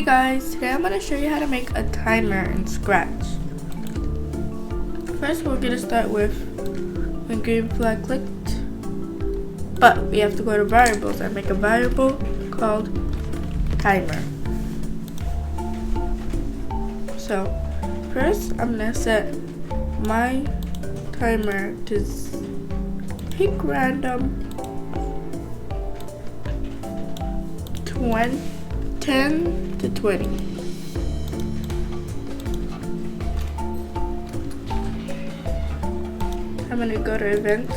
Hey guys, today I'm going to show you how to make a timer in Scratch. First we're going to start with when green flag clicked, but we have to go to variables and make a variable called timer. So first I'm going to set my timer to pick random 10 to 20. I'm going to go to events,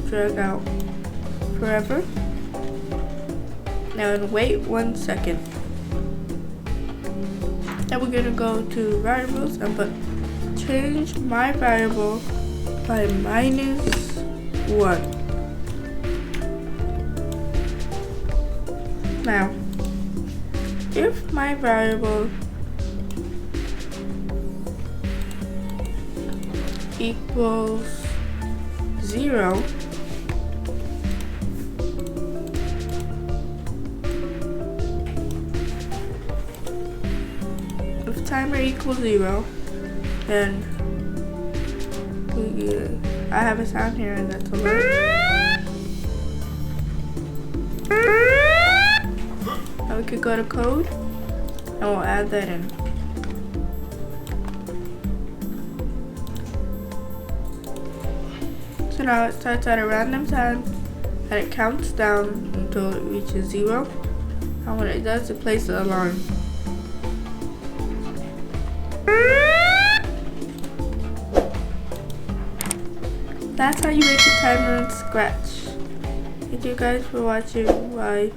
drag out forever, now wait 1 second. Then we're going to go to variables and put change my variable by -1. Now, if my variable equals 0, if timer equals 0, then I have a sound here and that's alert. Now we could go to code and we'll add that in. So now it starts at a random time and it counts down until it reaches 0. And when it does, it plays the alarm. That's how you make a timer in Scratch. Thank you guys for watching. Bye.